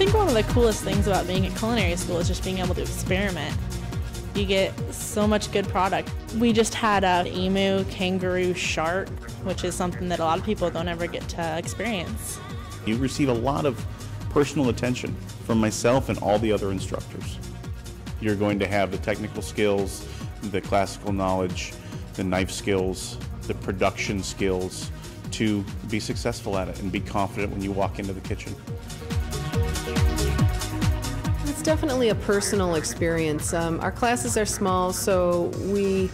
think one of the coolest things about being at culinary school is just being able to experiment. You get so much good product. We just had a emu, kangaroo, shark, which is something that a lot of people don't ever get to experience. You receive a lot of personal attention from myself and all the other instructors. You're going to have the technical skills, the classical knowledge, the knife skills, the production skills to be successful at it and be confident when you walk into the kitchen. It's definitely a personal experience. Our classes are small, so we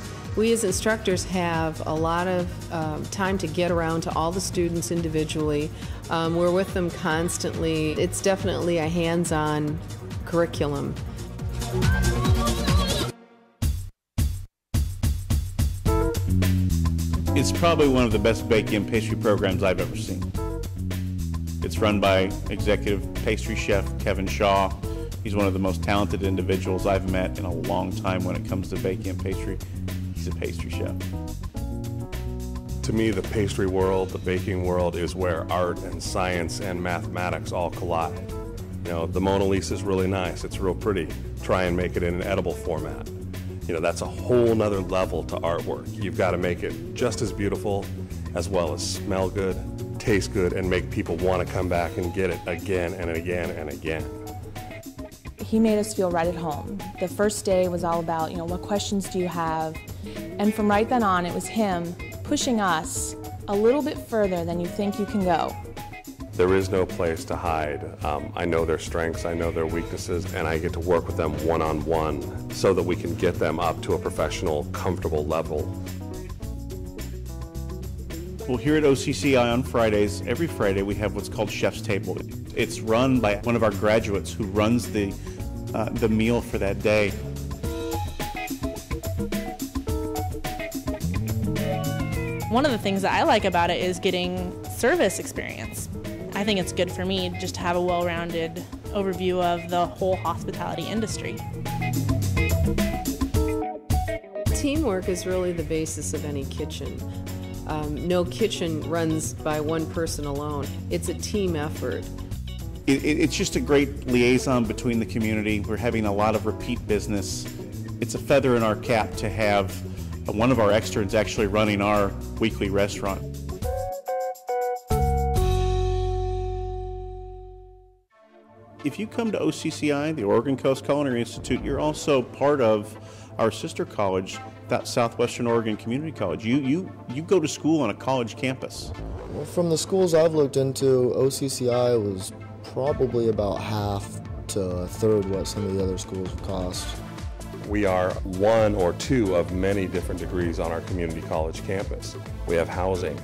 as instructors have a lot of time to get around to all the students individually. We're with them constantly. It's definitely a hands-on curriculum. It's probably one of the best baking and pastry programs I've ever seen. It's run by executive pastry chef Kevin Shaw. He's one of the most talented individuals I've met in a long time when it comes to baking and pastry. He's a pastry chef. To me, the pastry world, the baking world is where art and science and mathematics all collide. You know, the Mona Lisa is really nice, it's real pretty. Try and make it in an edible format. You know, that's a whole nother level to artwork. You've got to make it just as beautiful, as well as smell good, taste good, and make people want to come back and get it again and again and again. He made us feel right at home. The first day was all about, what questions do you have? And from right then on, it was him pushing us a little bit further than you think you can go. There is no place to hide. I know their strengths, I know their weaknesses, and I get to work with them one-on-one so that we can get them up to a professional, comfortable level. Well, here at OCCI on Fridays, every Friday we have what's called Chef's Table. It's run by one of our graduates who runs the meal for that day. One of the things that I like about it is getting service experience. I think it's good for me just to have a well-rounded overview of the whole hospitality industry. Teamwork is really the basis of any kitchen. No kitchen runs by one person alone. It's a team effort. It's just a great liaison between the community. We're having a lot of repeat business. It's a feather in our cap to have one of our externs actually running our weekly restaurant. If you come to OCCI, the Oregon Coast Culinary Institute, you're also part of our sister college, that Southwestern Oregon Community College. You go to school on a college campus. Well, from the schools I've looked into, OCCI was probably about half to a third what some of the other schools would cost. We are one or two of many different degrees on our community college campus. We have housing.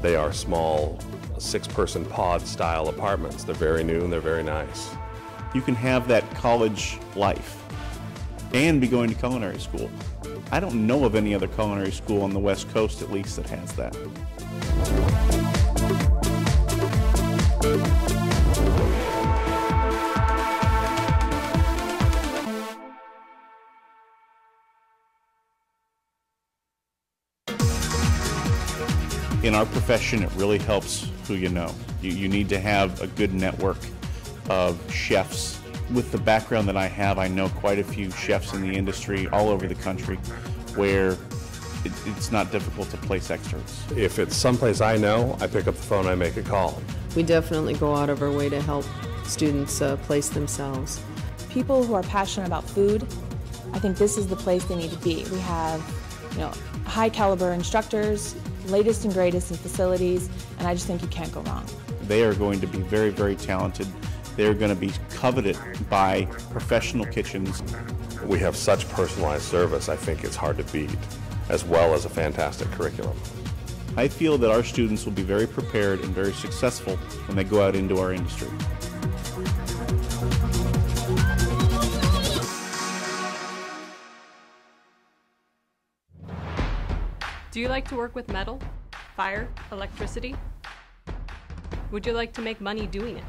They are small, 6-person pod style apartments. They're very new and they're very nice. You can have that college life and be going to culinary school. I don't know of any other culinary school on the West Coast, at least, that has that. In our profession, it really helps who you know. You need to have a good network of chefs. With the background that I have, I know quite a few chefs in the industry all over the country where it's not difficult to place externs. If it's someplace I know, I pick up the phone, I make a call. We definitely go out of our way to help students place themselves. People who are passionate about food, I think this is the place they need to be. We have, high caliber instructors, latest and greatest in facilities, and I just think you can't go wrong. They are going to be very, very talented. They're going to be coveted by professional kitchens. We have such personalized service, I think it's hard to beat, as well as a fantastic curriculum. I feel that our students will be very prepared and very successful when they go out into our industry. Do you like to work with metal, fire, electricity? Would you like to make money doing it?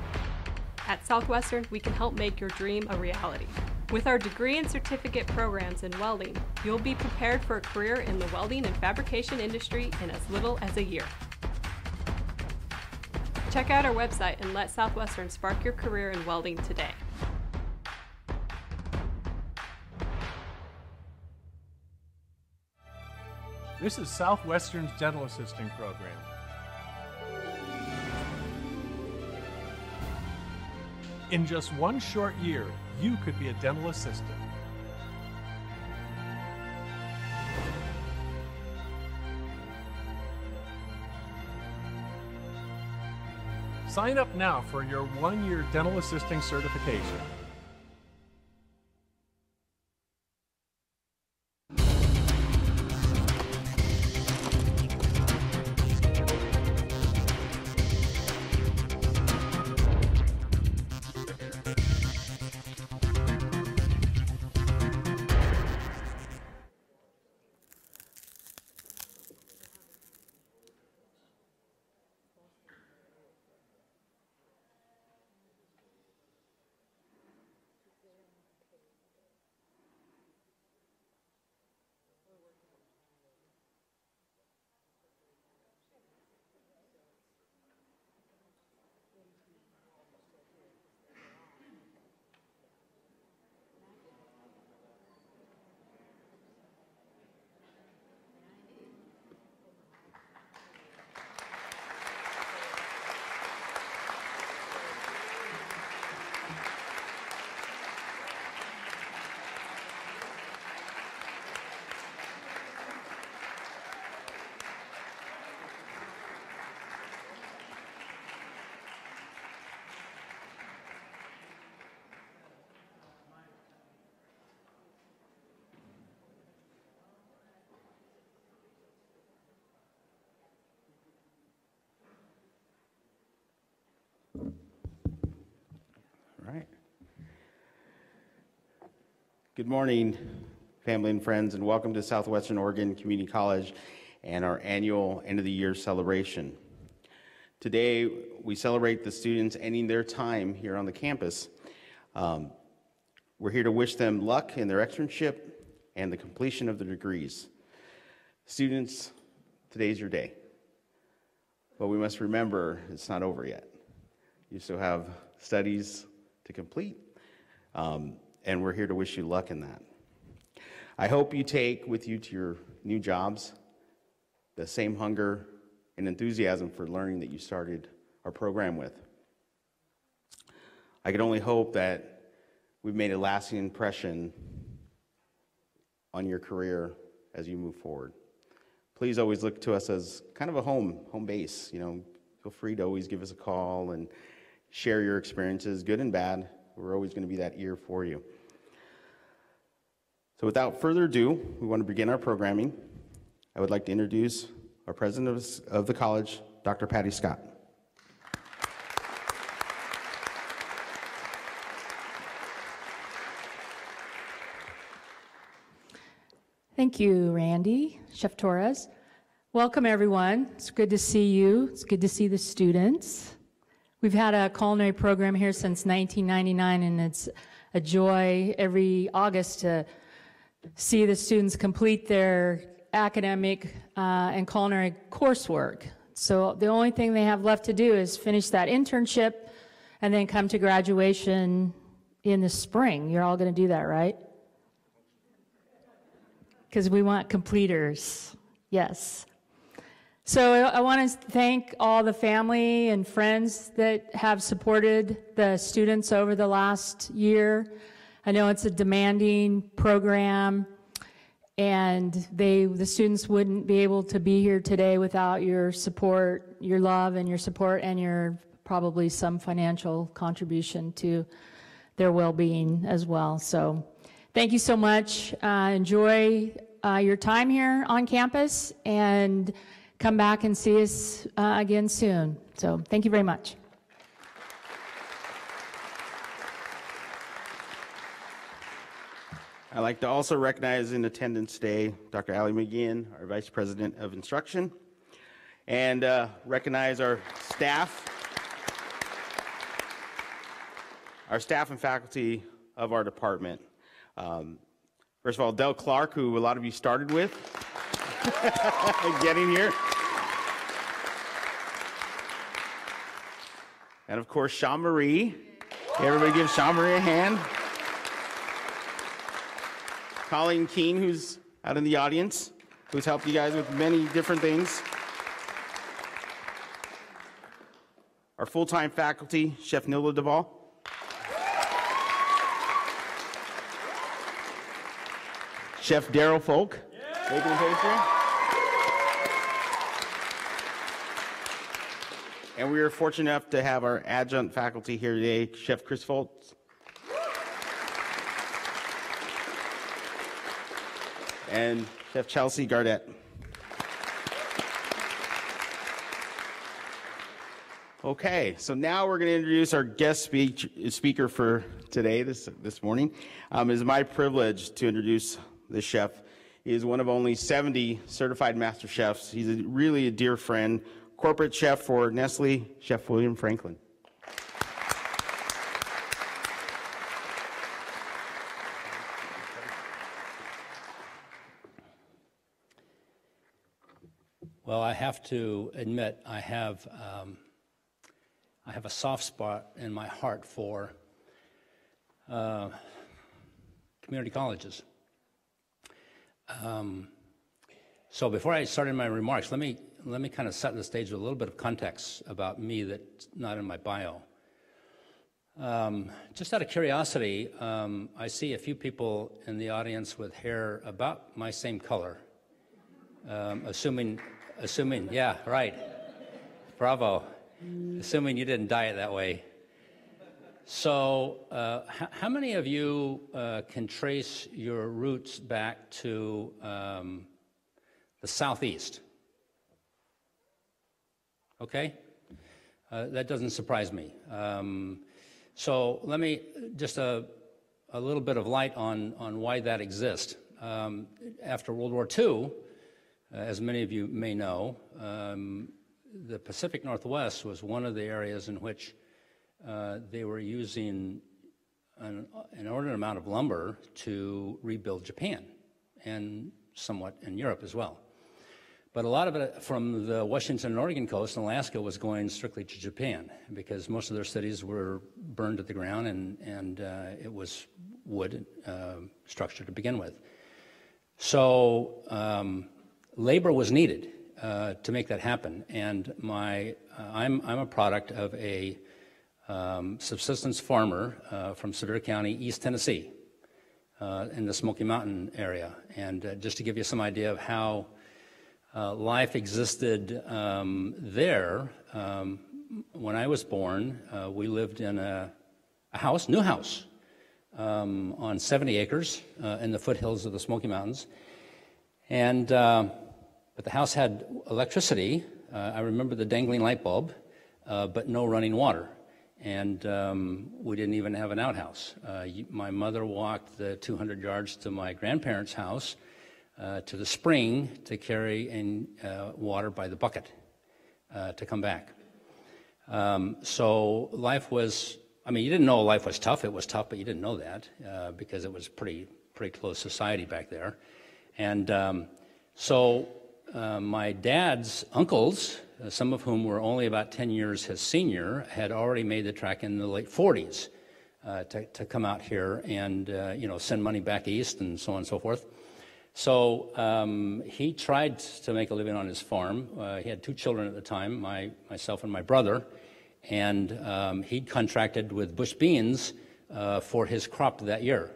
At Southwestern, we can help make your dream a reality. With our degree and certificate programs in welding, you'll be prepared for a career in the welding and fabrication industry in as little as a year. Check out our website and let Southwestern spark your career in welding today. This is Southwestern's dental assisting program. In just one short year, you could be a dental assistant. Sign up now for your one-year dental assisting certification. Right. Good morning, family and friends, and welcome to Southwestern Oregon Community College and our annual end of the year celebration. Today, we celebrate the students ending their time here on the campus. We're here to wish them luck in their externship and the completion of their degrees. Students, today's your day. But we must remember it's not over yet. You still have studies to complete, and we're here to wish you luck in that. I hope you take with you to your new jobs the same hunger and enthusiasm for learning that you started our program with. I can only hope that we've made a lasting impression on your career as you move forward. Please always look to us as kind of a home base. You know, feel free to always give us a call and share your experiences, good and bad. We're always going to be that ear for you. So without further ado, we want to begin our programming. I would like to introduce our president of the college, Dr. Patty Scott. Thank you, Randy, Chef Torres. Welcome, everyone. It's good to see you. It's good to see the students. We've had a culinary program here since 1999, and it's a joy every August to see the students complete their academic and culinary coursework. So the only thing they have left to do is finish that internship and then come to graduation in the spring. You're all going to do that, right? Because we want completers. Yes. So I want to thank all the family and friends that have supported the students over the last year. I know it's a demanding program, and the students wouldn't be able to be here today without your support, your love and your support, and your probably some financial contribution to their well-being as well. So thank you so much. Enjoy your time here on campus, and come back and see us again soon. So thank you very much. I'd like to also recognize in attendance today Dr. Allie McGinn, our Vice President of Instruction, and recognize our staff and faculty of our department. First of all, Del Clark, who a lot of you started with, getting here. And of course, Sean Marie. Everybody give Sean Marie a hand. Colleen Keene, who's out in the audience, who's helped you guys with many different things. Our full-time faculty, Chef Nila Duvall. Chef Daryl Folk, Baking Pastry. And we are fortunate enough to have our adjunct faculty here today, Chef Chris Foltz. And Chef Chelsea Gardette. Okay, so now we're going to introduce our guest speaker for today, this morning. It is my privilege to introduce this chef. He is one of only 70 certified master chefs. He's really a dear friend, corporate chef for Nestle, Chef William Franklin. Well, I have to admit I have a soft spot in my heart for community colleges. So before I start in my remarks, let me kind of set the stage with a little bit of context about me that's not in my bio. Just out of curiosity, I see a few people in the audience with hair about my same color. Assuming, yeah, right. Bravo. Assuming you didn't dye it that way. So how many of you can trace your roots back to the Southeast? Okay? That doesn't surprise me. So let me, just a little bit of light on why that exists. After World War II, as many of you may know, the Pacific Northwest was one of the areas in which they were using an inordinate amount of lumber to rebuild Japan, and somewhat in Europe as well. But a lot of it from the Washington and Oregon coast and Alaska was going strictly to Japan, because most of their cities were burned to the ground, and it was wood structure to begin with. So labor was needed to make that happen, and I'm a product of a subsistence farmer from Sevier County, East Tennessee, in the Smoky Mountain area. And just to give you some idea of how life existed there, when I was born, we lived in a house, new house, on 70 acres in the foothills of the Smoky Mountains. And but the house had electricity. I remember the dangling light bulb, but no running water. And we didn't even have an outhouse. My mother walked the 200 yards to my grandparents' house to the spring to carry in water by the bucket to come back. So life was, I mean, you didn't know life was tough. It was tough, but you didn't know that because it was pretty close society back there. And so my dad's uncles, some of whom were only about 10 years his senior, had already made the trek in the late 40s to come out here and send money back east and so on and so forth. So he tried to make a living on his farm. He had 2 children at the time, myself and my brother, and he'd contracted with Bush Beans for his crop that year.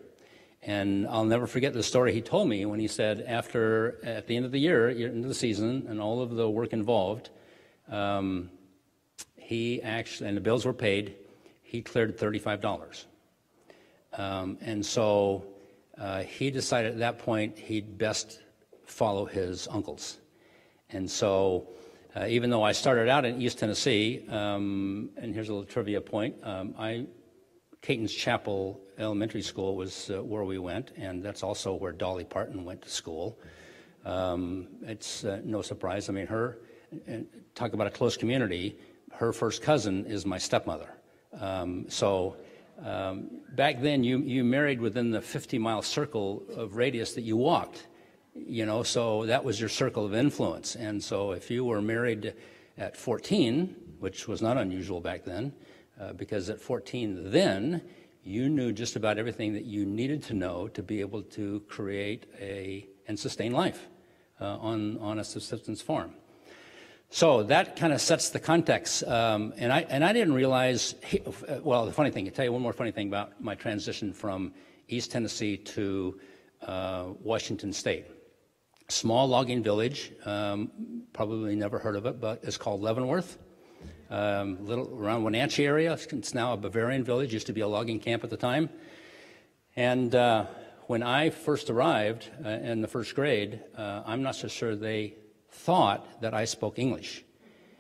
And I'll never forget the story he told me when he said at the end of the year, into the season, and all of the work involved, he actually, and the bills were paid, he cleared $35. And so he decided at that point he'd best follow his uncles. And so even though I started out in East Tennessee, and here's a little trivia point, Caton's Chapel Elementary School was where we went, and that's also where Dolly Parton went to school. It's no surprise. I mean, talk about a close community, her first cousin is my stepmother. Back then, you married within the 50-mile circle of radius that you walked, so that was your circle of influence. And so if you were married at 14, which was not unusual back then, because at 14 then, you knew just about everything that you needed to know to be able to create and sustain life on a subsistence farm. So that kind of sets the context. And I didn't realize, well, the funny thing, I'll tell you one more funny thing about my transition from East Tennessee to Washington State. Small logging village, probably never heard of it, but it's called Leavenworth. Little around Wenatchee area. It's now a Bavarian village, used to be a logging camp at the time. And when I first arrived in the first grade, I'm not so sure they thought that I spoke English.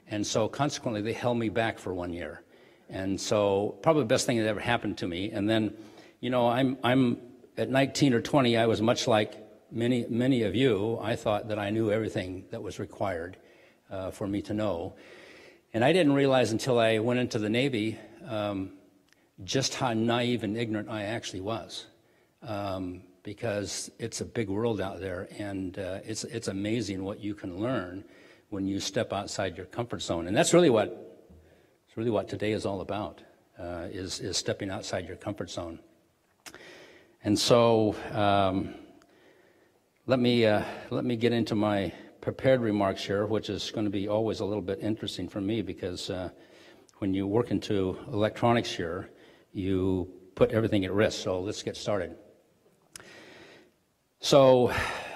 And so consequently, they held me back for 1 year. And so probably the best thing that ever happened to me. And then, you know, I'm at 19 or 20, I was much like many of you. I thought that I knew everything that was required for me to know. And I didn't realize until I went into the Navy just how naive and ignorant I actually was, because it's a big world out there, and it's amazing what you can learn when you step outside your comfort zone. And that's really what today is all about, is stepping outside your comfort zone. And so let me get into my prepared remarks here, which is going to be always a little bit interesting for me, because when you work into electronics here, you put everything at risk. So let's get started. So,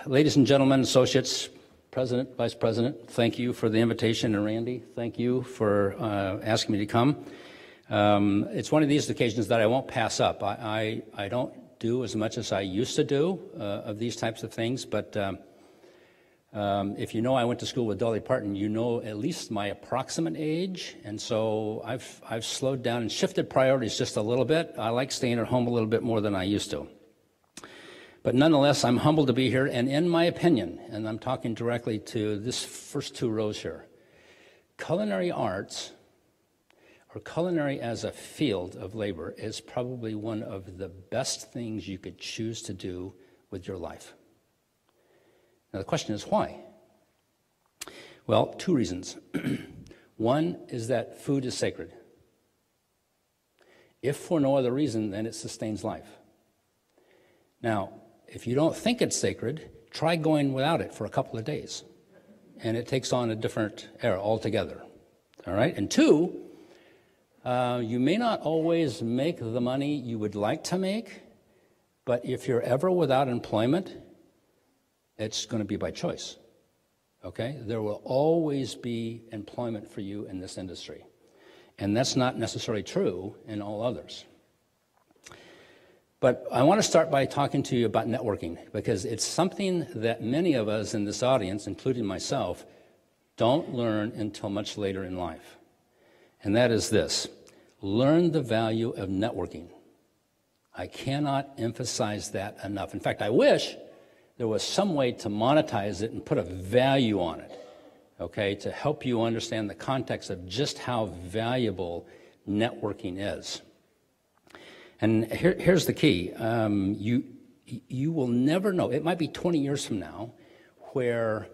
ladies and gentlemen, associates, president, vice president, thank you for the invitation, and Randy, thank you for asking me to come. It's one of these occasions that I won't pass up. I don't do as much as I used to do of these types of things, but if you know I went to school with Dolly Parton, you know at least my approximate age, and so I've slowed down and shifted priorities just a little bit. I like staying at home a little bit more than I used to. But nonetheless, I'm humbled to be here, and in my opinion, and I'm talking directly to this first two rows here, culinary arts, or culinary as a field of labor, is probably one of the best things you could choose to do with your life. Now, the question is why? Well, two reasons. One is that food is sacred. If for no other reason, then it sustains life. Now, if you don't think it's sacred, try going without it for a couple of days, and it takes on a different era altogether. All right? And two, you may not always make the money you would like to make, but if you're ever without employment, it's going to be by choice, okay? There will always be employment for you in this industry, and that's not necessarily true in all others. But I want to start by talking to you about networking, because it's something that many of us in this audience, including myself, don't learn until much later in life, and that is this: learn the value of networking. I cannot emphasize that enough. In fact, I wish there was some way to monetize it and put a value on it, okay, to help you understand the context of just how valuable networking is. And here's the key. You will never know. It might be 20 years from now where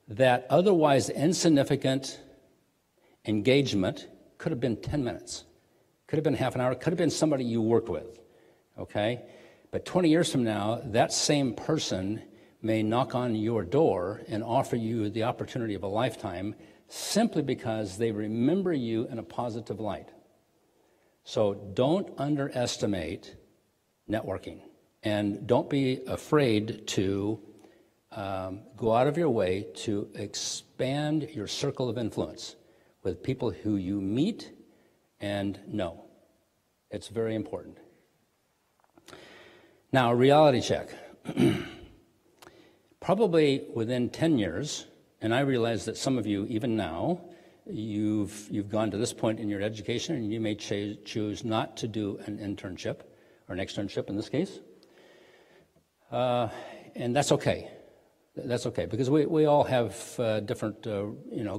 that otherwise insignificant engagement could have been 10 minutes, could have been half an hour, could have been somebody you worked with, okay? But 20 years from now, that same person may knock on your door and offer you the opportunity of a lifetime simply because they remember you in a positive light. So don't underestimate networking, and don't be afraid to go out of your way to expand your circle of influence with people who you meet and know. It's very important. Now, a reality check. Probably within 10 years, and I realize that some of you, even now, you've gone to this point in your education, and you may choose not to do an internship, or an externship in this case. And that's okay. That's okay, because we all have different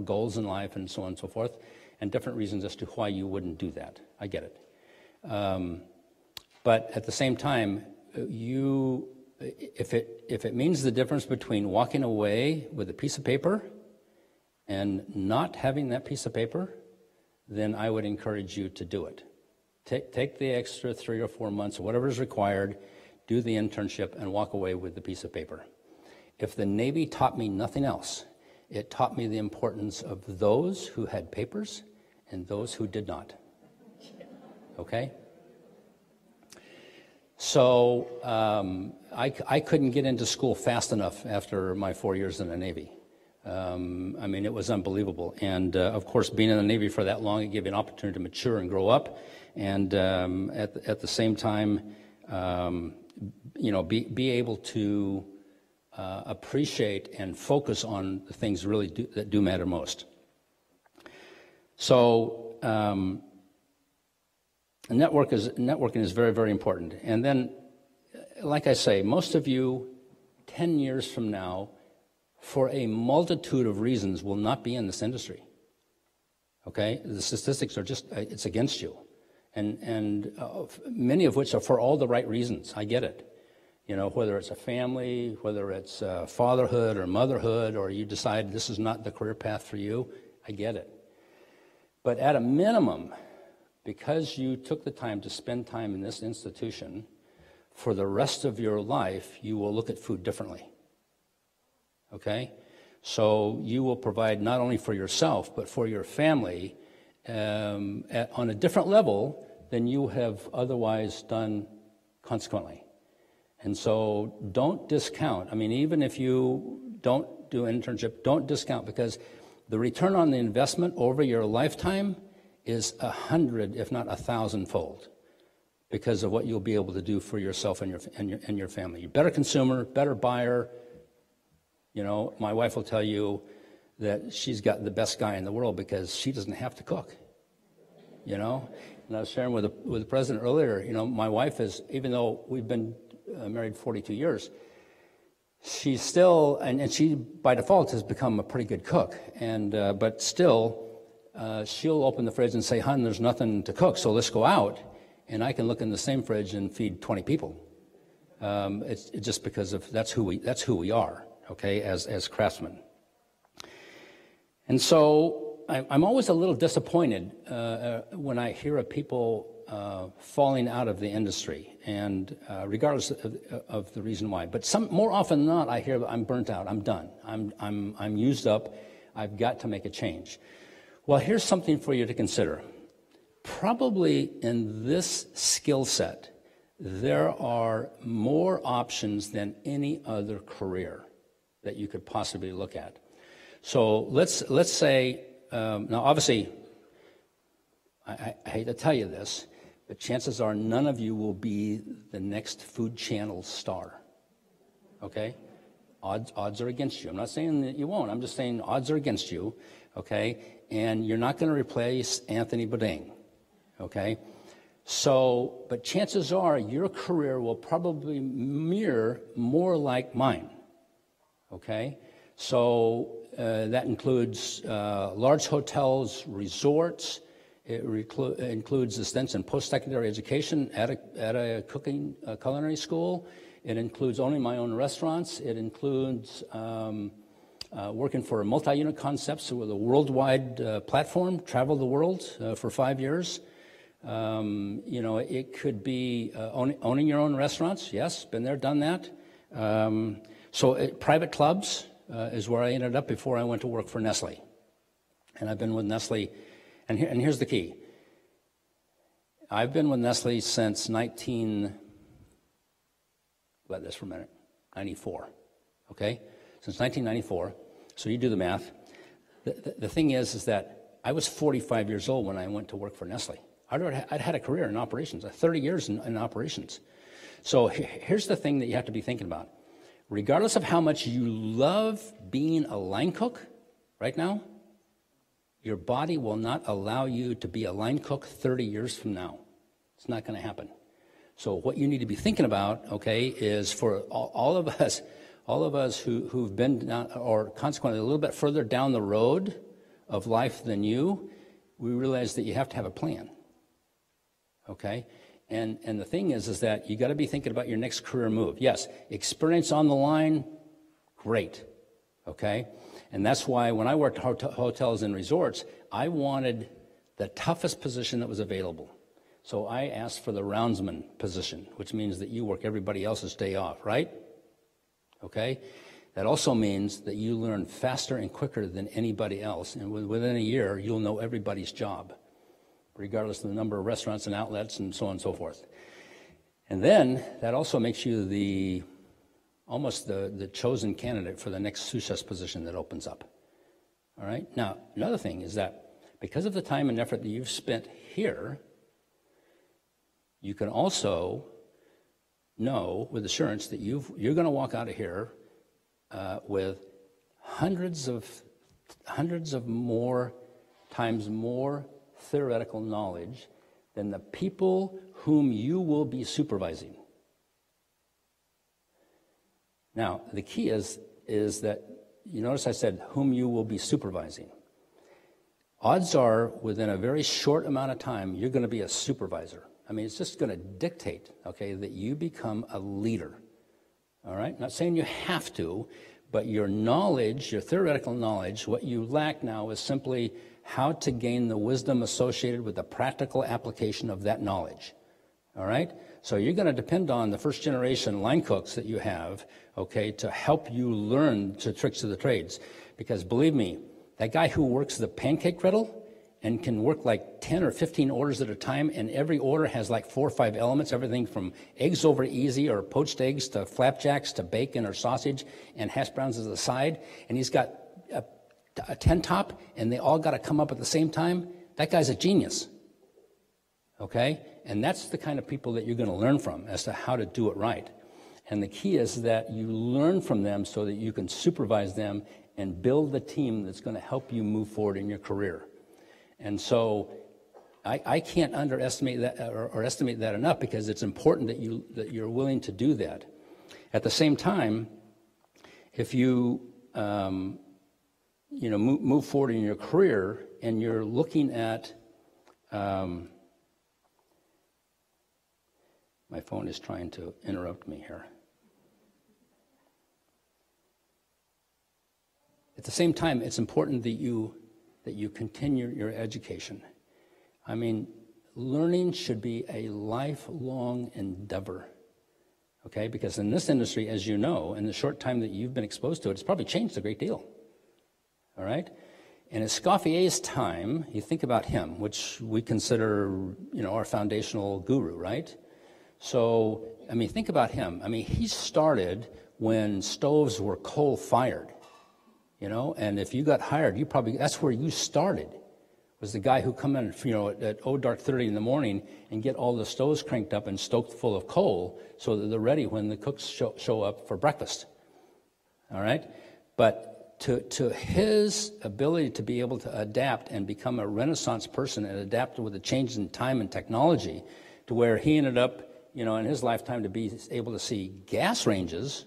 goals in life and so on and so forth, and different reasons as to why you wouldn't do that. I get it. But at the same time, if it means the difference between walking away with a piece of paper and not having that piece of paper, then I would encourage you to do it. Take the extra 3 or 4 months, whatever is required, do the internship, and walk away with the piece of paper. If the Navy taught me nothing else, it taught me the importance of those who had papers and those who did not. Okay? So I couldn't get into school fast enough after my 4 years in the Navy. I mean, it was unbelievable. And of course, being in the Navy for that long, it gave you an opportunity to mature and grow up. And at the same time, you know, be able to appreciate and focus on the things really that do matter most. So networking is very, very important. And then, like I say, most of you 10 years from now, for a multitude of reasons, will not be in this industry. Okay? The statistics are just, it's against you. And many of which are for all the right reasons. I get it. You know, whether it's a family, whether it's fatherhood or motherhood, or you decide this is not the career path for you, I get it. But at a minimum, because you took the time to spend time in this institution, for the rest of your life, you will look at food differently. Okay? So you will provide not only for yourself, but for your family on a different level than you have otherwise done consequently. And so don't discount. I mean, even if you don't do an internship, don't discount, because the return on the investment over your lifetime is 100, if not 1,000-fold, because of what you'll be able to do for yourself and your family. You're a better consumer, better buyer. You know, my wife will tell you that she's got the best guy in the world because she doesn't have to cook. You know, and I was sharing with the president earlier. You know, my wife is, even though we've been married 42 years, she's still, and she by default has become a pretty good cook. And but still, she'll open the fridge and say, "Hon, there's nothing to cook, so let's go out." And I can look in the same fridge and feed 20 people. It's just because of that's who we are. Okay, as craftsmen. And so I'm always a little disappointed when I hear of people falling out of the industry, and regardless of the reason why. But more often than not, I hear I'm burnt out, I'm done, I'm used up, I've got to make a change. Well, here's something for you to consider. Probably in this skill set, there are more options than any other career that you could possibly look at. So let's say, now obviously, I hate to tell you this, but chances are none of you will be the next Food Channel star, okay? Odds are against you. I'm not saying that you won't, I'm just saying odds are against you, okay? And you're not gonna replace Anthony Bourdain, okay? So, but chances are your career will probably mirror more like mine. Okay, so that includes large hotels, resorts. It includes the stints in post-secondary education at a culinary school. It includes owning my own restaurants. It includes working for multi-unit concepts with a worldwide platform, travel the world for 5 years. You know, it could be owning your own restaurants. Yes, been there, done that. So private clubs is where I ended up before I went to work for Nestle. And I've been with Nestle, and here's the key. I've been with Nestle since 94, okay? Since 1994, so you do the math. The thing is that I was 45 years old when I went to work for Nestle. I'd had a career in operations, 30 years in operations. So here's the thing that you have to be thinking about. Regardless of how much you love being a line cook right now, your body will not allow you to be a line cook 30 years from now. It's not going to happen. So what you need to be thinking about, okay, is for all of us who've been down, or consequently a little bit further down the road of life than you, we realize that you have to have a plan, okay? And the thing is that you got to be thinking about your next career move. Yes, experience on the line, great, okay? And that's why when I worked hotels and resorts, I wanted the toughest position that was available. So I asked for the roundsman position, which means that you work everybody else's day off, right? Okay? That also means that you learn faster and quicker than anybody else, and within a year, you'll know everybody's job, regardless of the number of restaurants and outlets and so on and so forth. And then that also makes you almost the chosen candidate for the next sous chef position that opens up. All right? Now, another thing is that because of the time and effort that you've spent here, you can also know with assurance that you're going to walk out of here with hundreds of more times more theoretical knowledge than the people whom you will be supervising. Now, the key is that, you notice I said whom you will be supervising. Odds are, within a very short amount of time, you're going to be a supervisor. I mean, it's just going to dictate, okay, that you become a leader. All right? Not saying you have to, but your knowledge, your theoretical knowledge, what you lack now is simply how to gain the wisdom associated with the practical application of that knowledge. All right? So you're going to depend on the first generation line cooks that you have, okay, to help you learn the tricks of the trades. Because believe me, that guy who works the pancake griddle and can work like 10 or 15 orders at a time, and every order has like 4 or 5 elements, everything from eggs over easy or poached eggs to flapjacks to bacon or sausage and hash browns as a side, and he's got a 10 top, and they all got to come up at the same time. That guy's a genius, okay? And that's the kind of people that you're going to learn from as to how to do it right. And the key is that you learn from them so that you can supervise them and build the team that's going to help you move forward in your career. And so I can't underestimate that or estimate that enough, because it's important that you're willing to do that. At the same time, if you move forward in your career and you're looking at my phone is trying to interrupt me here. At the same time, it's important that you continue your education. I mean, learning should be a lifelong endeavor, okay? Because in this industry, as you know, in the short time that you've been exposed to it, it's probably changed a great deal, all right? And at Escoffier's time, you think about him, which we consider, our foundational guru, right? So, I mean, think about him. I mean, he started when stoves were coal-fired. And if you got hired, that's where you started, was the guy who come in, at dark 30 in the morning and get all the stoves cranked up and stoked full of coal so that they're ready when the cooks show up for breakfast. All right? But to his ability to be able to adapt and become a Renaissance person and adapt with the change in time and technology, to where he ended up, in his lifetime, to be able to see gas ranges,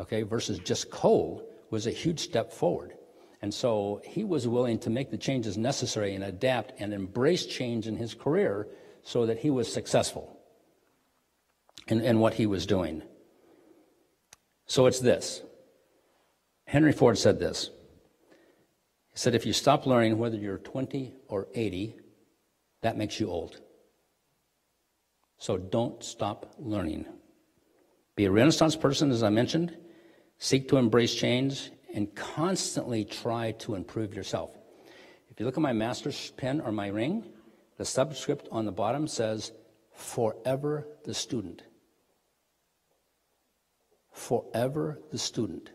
okay, versus just coal, was a huge step forward. And so he was willing to make the changes necessary and adapt and embrace change in his career so that he was successful in what he was doing. So it's this. Henry Ford said this. He said, if you stop learning, whether you're 20 or 80, that makes you old. So don't stop learning. Be a Renaissance person, as I mentioned. Seek to embrace change and constantly try to improve yourself. If you look at my master's pen or my ring, the subscript on the bottom says, forever the student. Forever the student.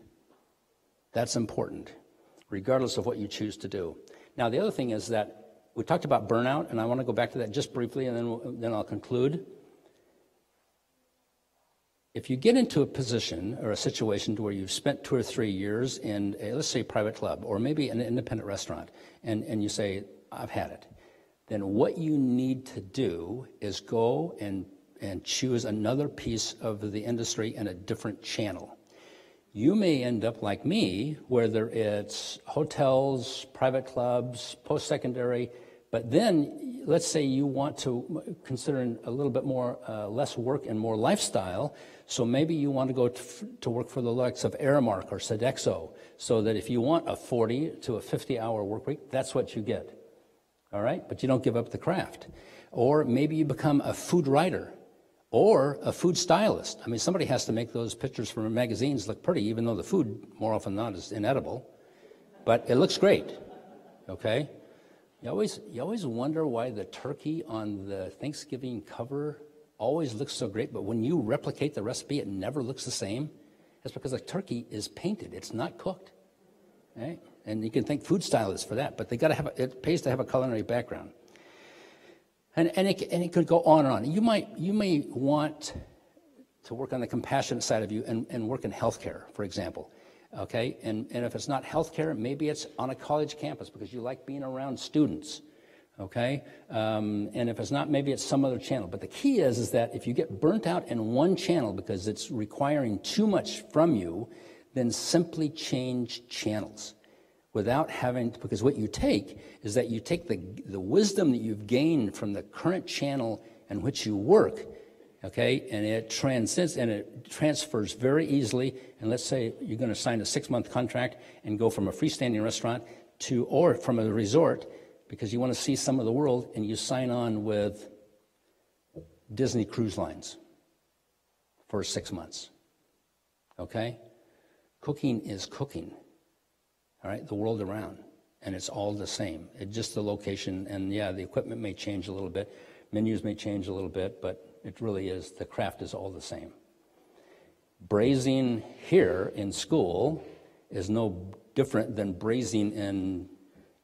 That's important, regardless of what you choose to do. Now, the other thing is that we talked about burnout, and I want to go back to that just briefly, and then I'll conclude. If you get into a position or a situation to where you've spent 2 or 3 years in, let's say, a private club or maybe an independent restaurant, and you say, I've had it, then what you need to do is go and choose another piece of the industry and a different channel. You may end up like me, whether it's hotels, private clubs, post-secondary, but then let's say you want to consider a little bit more, less work and more lifestyle. So maybe you want to go to work for the likes of Aramark or Sodexo, so that if you want a 40 to a 50-hour work week, that's what you get. all right? But you don't give up the craft. Or maybe you become a food writer or a food stylist. I mean, somebody has to make those pictures from magazines look pretty, even though the food, more often than not, is inedible. But it looks great, okay? You always wonder why the turkey on the Thanksgiving cover always looks so great, but when you replicate the recipe, it never looks the same. That's because the turkey is painted. It's not cooked, right? And you can thank food stylists for that, but they got to have it pays to have a culinary background. And it could go on and on. You may want to work on the compassionate side of you and work in healthcare, for example. Okay, and if it's not healthcare, maybe it's on a college campus because you like being around students. Okay, and if it's not, maybe it's some other channel. But the key is that if you get burnt out in one channel because it's requiring too much from you, then simply change channels without having, because what you take is that you take the wisdom that you've gained from the current channel in which you work, okay, and it transcends and it transfers very easily. And let's say you're going to sign a 6-month contract and go from a freestanding restaurant to, or from a resort, because you want to see some of the world, and you sign on with Disney Cruise Lines for 6 months, okay? Cooking is cooking, all right, the world around, and it's all the same. It's just the location, and yeah, the equipment may change a little bit, menus may change a little bit, but it really is, the craft is all the same. Braising here in school is no different than braising in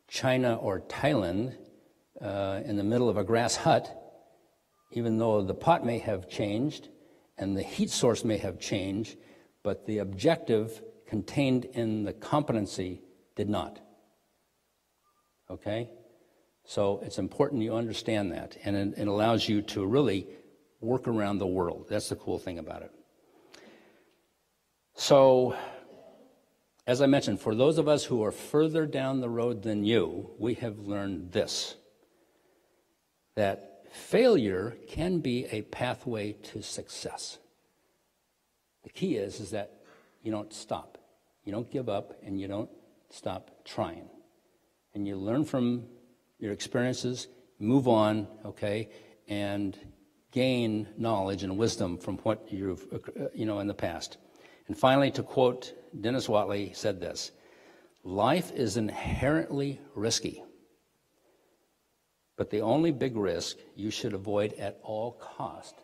China or Thailand in the middle of a grass hut, even though the pot may have changed and the heat source may have changed, but the objective contained in the competency did not. Okay? So it's important you understand that, and it allows you to really work around the world. That's the cool thing about it. So, as I mentioned, for those of us who are further down the road than you, we have learned this, that failure can be a pathway to success. The key is that you don't stop. You don't give up, and you don't stop trying. And you learn from your experiences, move on, okay, and gain knowledge and wisdom from what you've, in the past. And finally, to quote Dennis Whatley, he said this: life is inherently risky, but the only big risk you should avoid at all cost.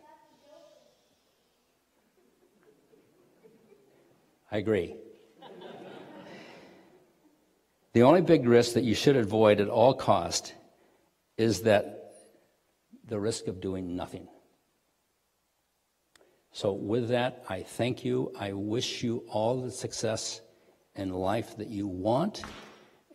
I agree. The only big risk that you should avoid at all cost is that the risk of doing nothing. So with that, I thank you. I wish you all the success in life that you want.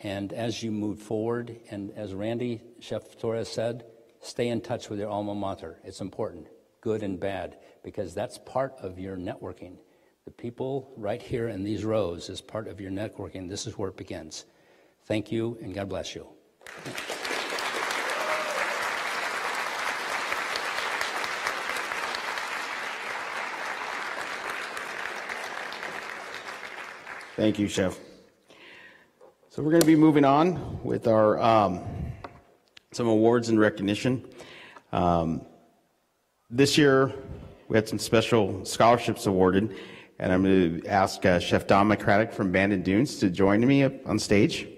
And as you move forward, and as Randy Chef Torres said, stay in touch with your alma mater. It's important, good and bad, because that's part of your networking. The people right here in these rows is part of your networking. This is where it begins. Thank you, and God bless you. Thank you, Chef. So we're going to be moving on with our some awards and recognition. This year, we had some special scholarships awarded, and I'm going to ask Chef Don McCraddock from Bandon Dunes to join me up on stage.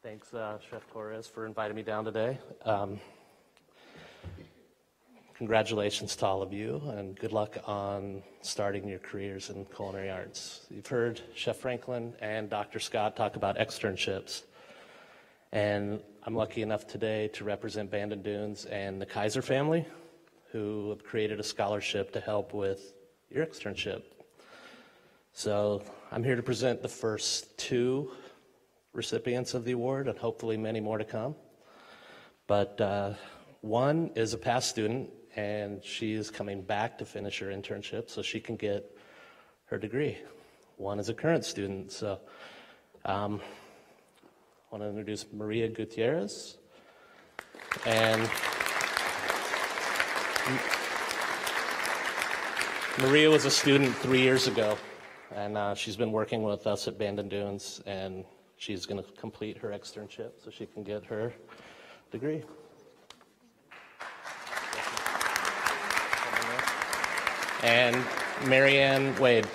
Thanks, Chef Torres, for inviting me down today. Congratulations to all of you, and good luck on starting your careers in culinary arts. You've heard Chef Franklin and Dr. Scott talk about externships, and I'm lucky enough today to represent Bandon Dunes and the Kaiser family, who have created a scholarship to help with your externship. So I'm here to present the first 2 recipients of the award, and hopefully many more to come. But one is a past student, and she is coming back to finish her internship so she can get her degree. One is a current student. So I want to introduce Maria Gutierrez. And Maria was a student 3 years ago, and she's been working with us at Bandon Dunes, and she's going to complete her externship so she can get her degree. And Marianne Wade.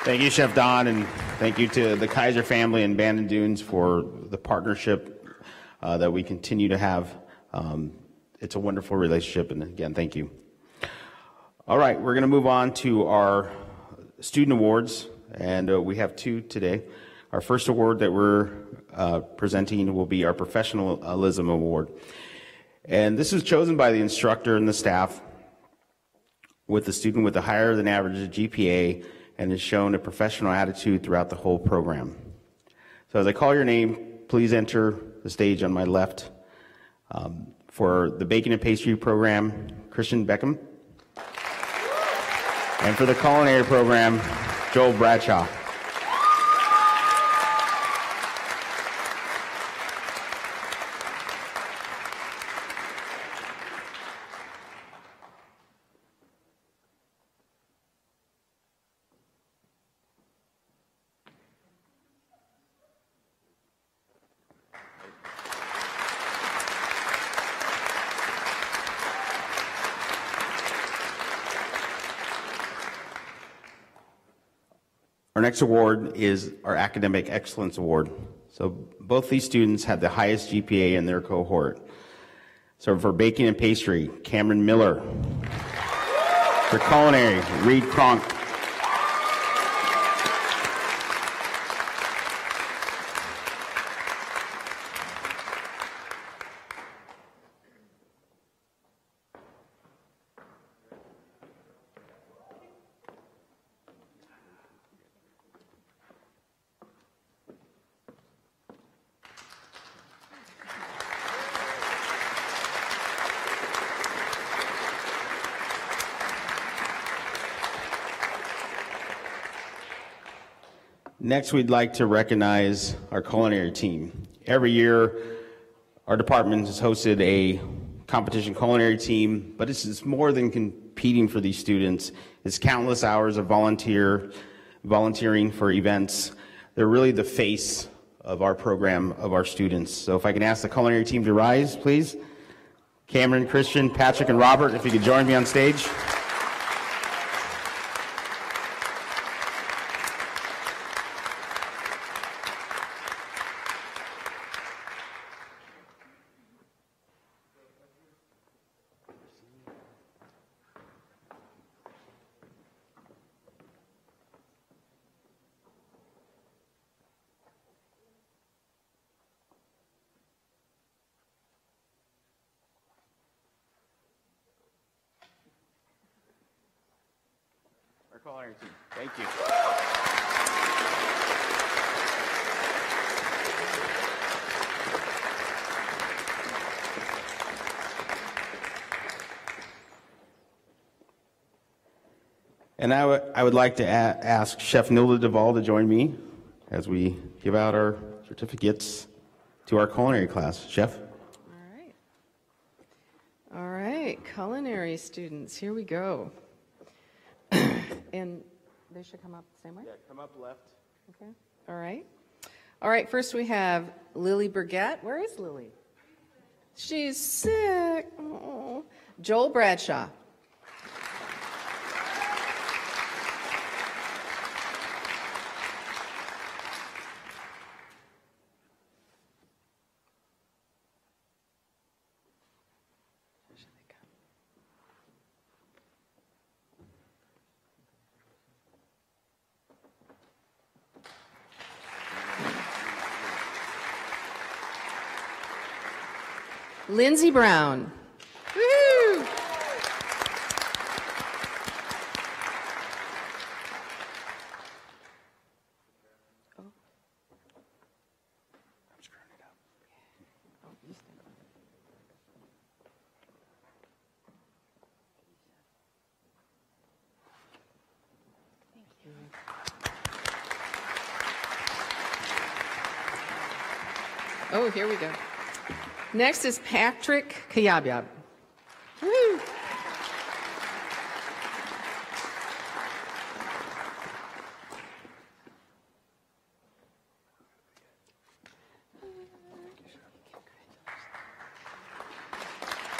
Thank you, Chef Don, and thank you to the Kaiser family and Bandon Dunes for the partnership that we continue to have. It's a wonderful relationship, and again, thank you. All right, we're going to move on to our student awards, and we have two today. Our first award that we're presenting will be our Professionalism Award. And this was chosen by the instructor and the staff with the student with a higher than average GPA and has shown a professional attitude throughout the whole program. So as I call your name, please enter the stage on my left. For the Baking and Pastry program, Christian Beckham. And for the Culinary program, Joel Bradshaw. Our next award is our Academic Excellence Award. So both these students had the highest GPA in their cohort. So for Baking and Pastry, Cameron Miller. For Culinary, Reed Cronk. Next, we'd like to recognize our culinary team. Every year, our department has hosted a competition culinary team, but it's more than competing for these students. It's countless hours of volunteering for events. They're really the face of our program, of our students. So if I can ask the culinary team to rise, please. Cameron, Christian, Patrick, and Robert, if you could join me on stage. Culinary team. Thank you. And I would like to ask Chef Nilda Duvall to join me as we give out our certificates to our culinary class. Chef? All right, culinary students, here we go. And they should come up the same way? Yeah, come up left. Okay, all right. All right, first we have Lily Burgett. Where is Lily? She's sick. Oh. Joel Bradshaw. Lindsay Brown. Woo-hoo. Oh, here we go. Next is Patrick Kayabyab. Woo!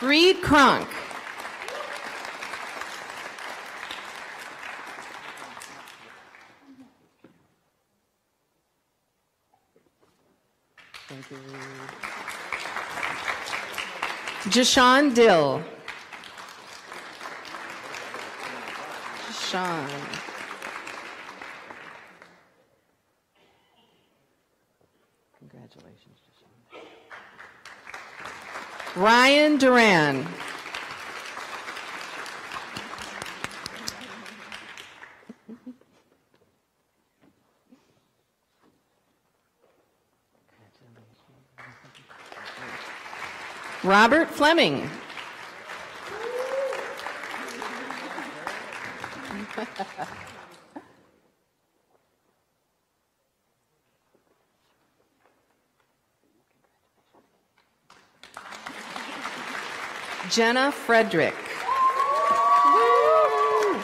Reed Kronk. Thank you. Jashawn Dill. Jashawn. Congratulations, Jashawn. Ryan Duran. Robert Fleming. Jenna Frederick. Woo!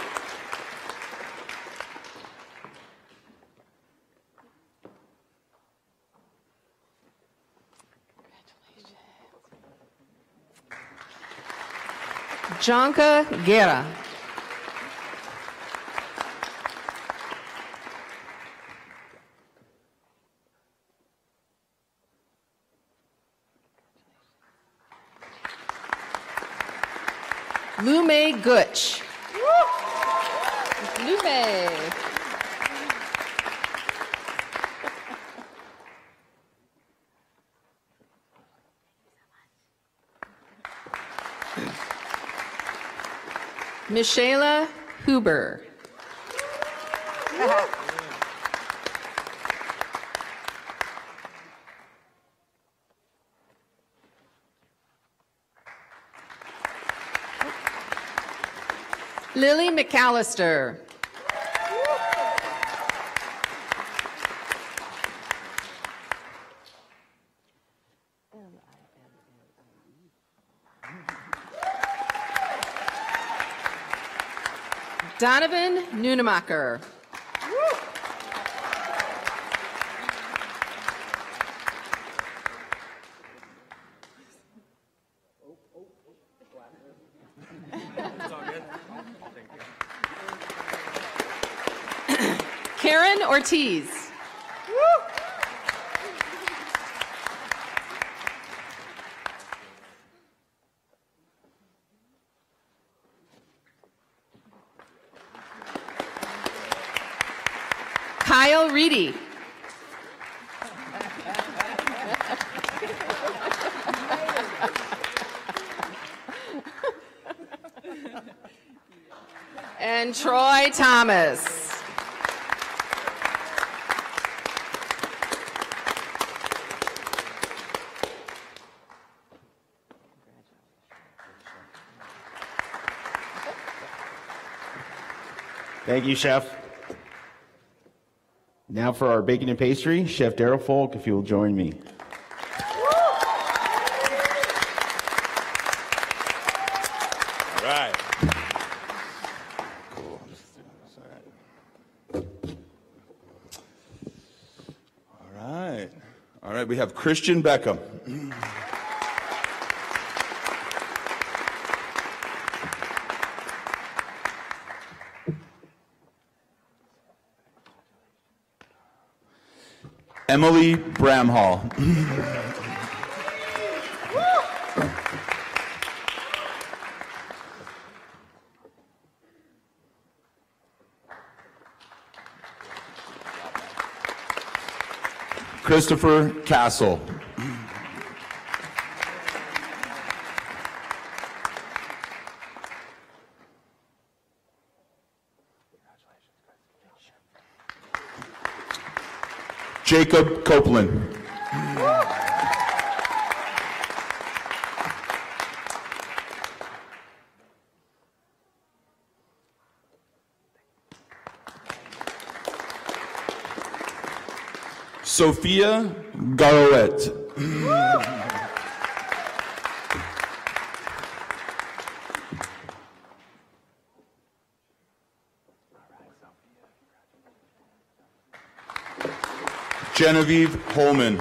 Jonka Guerra. Lume Gutch. Lume. Michaela Huber. Lily McAllister. Donovan Nunemacher. Karen Ortiz. Kyle Reedy. And Troy Thomas. Thank you, Chef. Now for our baking and pastry, Chef Daryl Folk, if you will join me. All right. Cool. All right, we have Christian Beckham. Emily Bramhall. Christopher Castle. Jacob Copeland. Sophia Garrett. Genevieve Holman.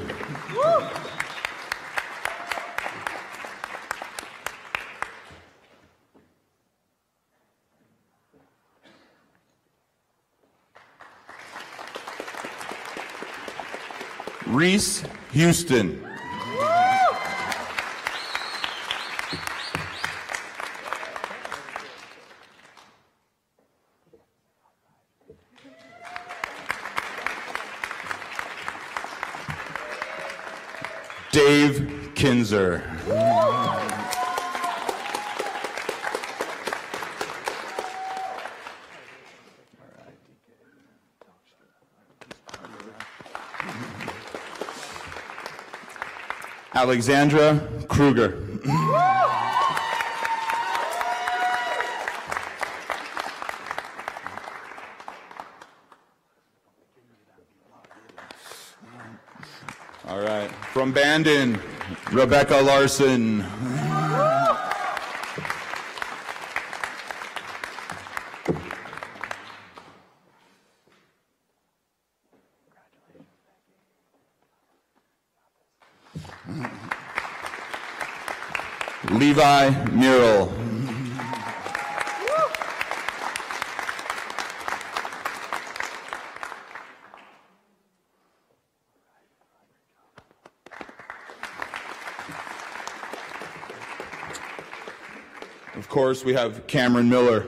Reese Houston. Dave Kinzer. Alexandra Kruger. All right. From Bandon, Rebecca Larson. Levi Mural. Of course, we have Cameron Miller.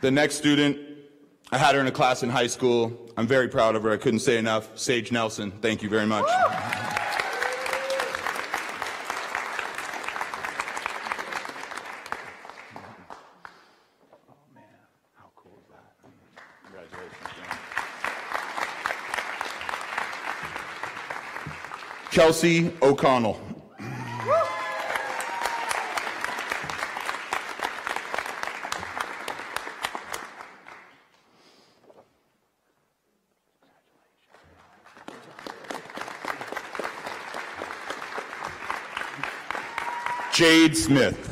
The next student, I had her in a class in high school. I'm very proud of her. I couldn't say enough. Sage Nelson, thank you very much. Kelsey O'Connell. Jade Smith.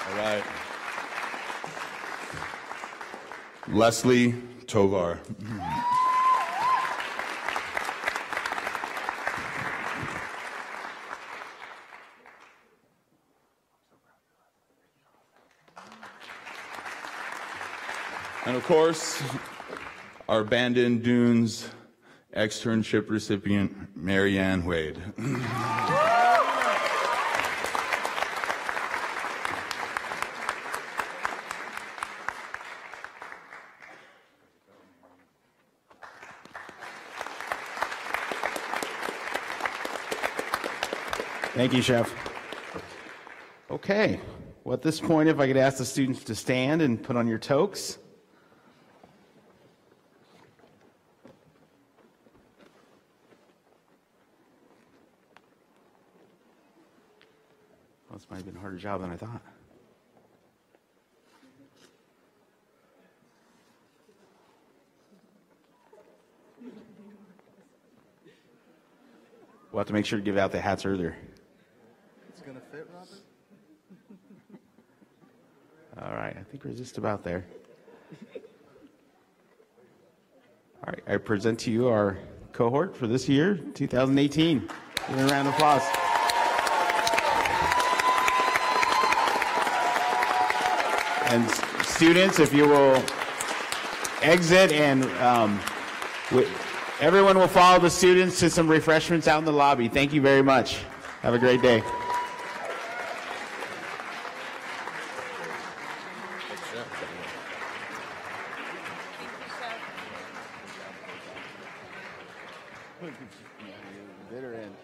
All right. Leslie Tovar. And of course, our Bandon Dunes externship recipient, Marianne Wade. Thank you, Chef. Okay. Well, at this point, if I could ask the students to stand and put on your toques. Well, this might have been a harder job than I thought. We'll have to make sure to give out the hats earlier. It's going to fit, Robert? All right, I think we're just about there. All right, I present to you our cohort for this year, 2018. Give them a round of applause. And students, if you will exit and everyone will follow the students to some refreshments out in the lobby. Thank you very much. Have a great day. Bitter end.